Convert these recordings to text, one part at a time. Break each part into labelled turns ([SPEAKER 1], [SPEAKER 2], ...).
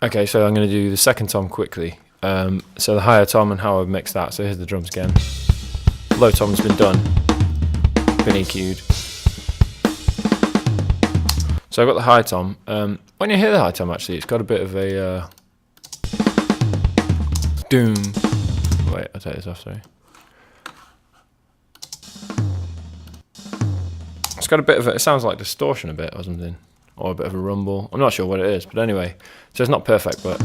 [SPEAKER 1] Okay, so I'm going to do the second tom quickly. So the higher tom and how I've mixed that. So here's the drums again. Low tom's been done, been EQ'd. So I've got the high tom. When you hear the high tom, actually, it's got a bit of a doom. Wait, I'll take this off, sorry. It's got a bit of it sounds like distortion a bit or something, or a bit of a rumble. I'm not sure what it is, but anyway, so it's not perfect. But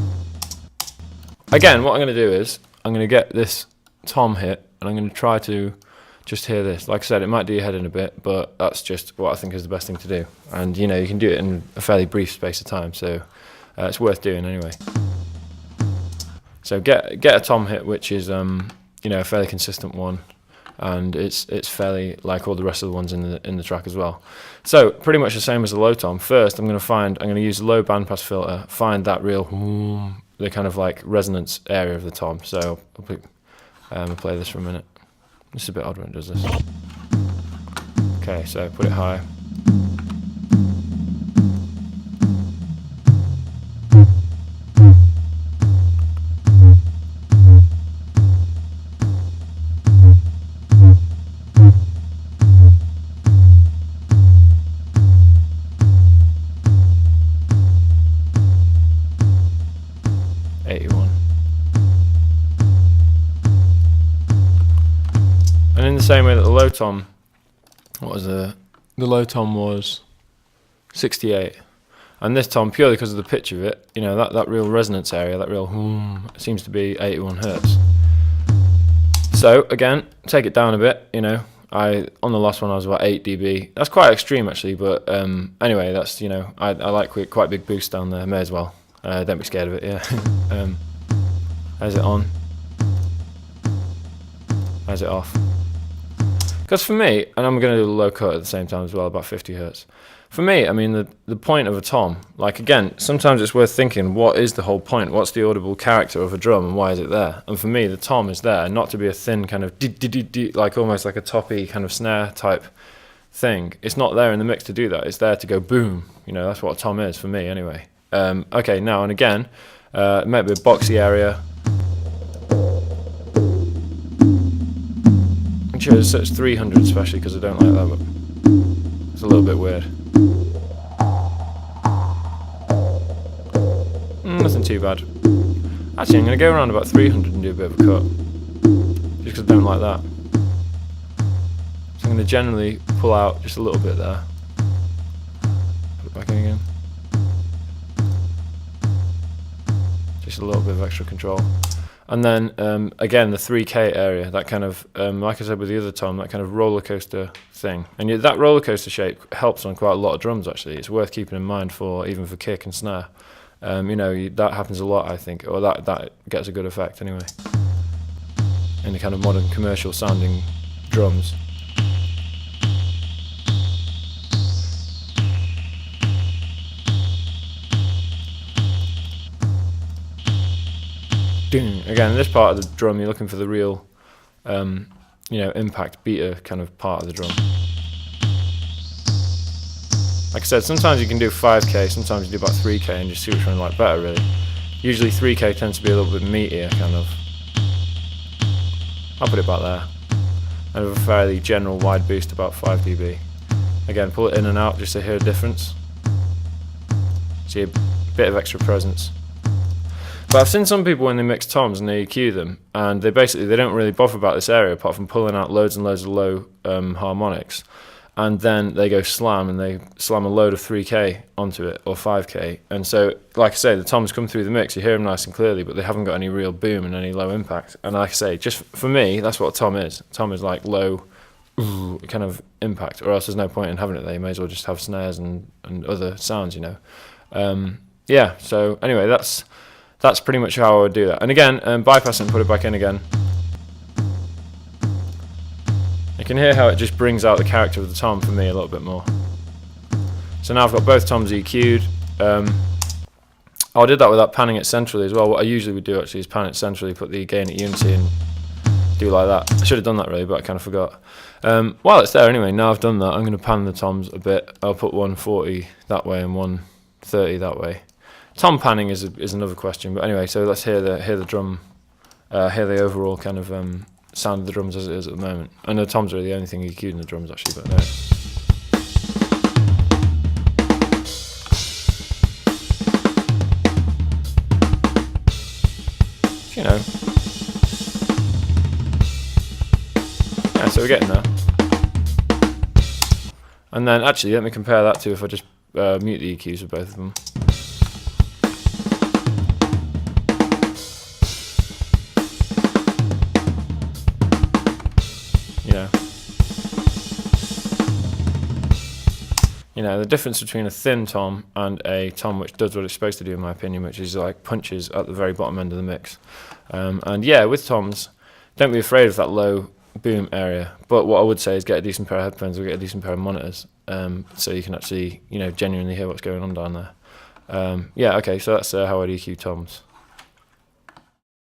[SPEAKER 1] again, what I'm going to do is I'm going to get this tom hit, and I'm going to try to just hear this. Like I said, it might do your head in a bit, but that's just what I think is the best thing to do. And you know, you can do it in a fairly brief space of time, so it's worth doing anyway. So get a tom hit which is you know, a fairly consistent one. And it's fairly like all the rest of the ones in the track as well. So pretty much the same as the low tom. First, I'm going to use the low bandpass filter, find that real the kind of like resonance area of the tom. So I'll play this for a minute. It's a bit odd when it does this. Okay, so put it high. And in the same way that the low tom, the low tom was 68, and this tom, purely because of the pitch of it, you know, that real resonance area, that real seems to be 81 hertz. So again, take it down a bit. You know, on the last one I was about 8 dB. That's quite extreme actually, but anyway, that's, you know, I like quite big boost down there. May as well. Don't be scared of it. Yeah. How's it on? How's it off? Because for me, and I'm going to do a low cut at the same time as well, about 50 hertz. For me, I mean, the point of a tom, like again, sometimes it's worth thinking, what is the whole point? What's the audible character of a drum, and why is it there? And for me, the tom is there, not to be a thin kind of like almost like a toppy kind of snare type thing. It's not there in the mix to do that. It's there to go boom. You know, that's what a tom is for me anyway. Okay, now and again, maybe a boxy area. So it's 300 especially because I don't like that, but it's a little bit weird. Nothing too bad. Actually, I'm going to go around about 300 and do a bit of a cut, just because I don't like that. So I'm going to generally pull out just a little bit there. Put it back in again. Just a little bit of extra control. And then, again, the 3K area, that kind of, like I said with the other tom, that kind of roller coaster thing. And that roller coaster shape helps on quite a lot of drums, actually. It's worth keeping in mind even for kick and snare. You know, that happens a lot, I think, or that gets a good effect anyway, in the kind of modern commercial sounding drums. Again, in this part of the drum, you're looking for the real, you know, impact beater kind of part of the drum. Like I said, sometimes you can do 5K, sometimes you do about 3K and just see which one you like better, really. Usually 3K tends to be a little bit meatier, kind of. I'll put it about there. And with a fairly general wide boost, about 5 dB. Again, pull it in and out just to hear a difference. See a bit of extra presence. But I've seen some people when they mix toms and they EQ them, and they don't really bother about this area apart from pulling out loads and loads of low harmonics, and then they go slam and they slam a load of 3K onto it or 5K, and so like I say, the toms come through the mix, you hear them nice and clearly, but they haven't got any real boom and any low impact. And like I say, just for me, that's what a tom is. A tom is like low kind of impact, or else there's no point in having it there. You may as well just have snares and other sounds, you know. Yeah, so anyway, that's pretty much how I would do that. And again, bypass it and put it back in again. You can hear how it just brings out the character of the tom for me a little bit more. So now I've got both toms EQ'd. I did that without panning it centrally as well. What I usually would do actually is pan it centrally, put the gain at unity and do like that. I should have done that really, but I kind of forgot. While it's there anyway, now I've done that, I'm going to pan the toms a bit. I'll put 140 that way and 130 that way, Tom panning is another question, but anyway, so let's hear the drum, hear the overall kind of sound of the drums as it is at the moment. I know toms are the only thing EQ'd in the drums actually, but no. You know, yeah, so we're getting there. And then actually, let me compare that to if I just mute the EQs of both of them. You know, the difference between a thin tom and a tom which does what it's supposed to do, in my opinion, which is like punches at the very bottom end of the mix. And yeah, with toms, don't be afraid of that low boom area. But what I would say is get a decent pair of headphones or get a decent pair of monitors, so you can actually, you know, genuinely hear what's going on down there. Yeah, okay, so that's how I'd EQ toms.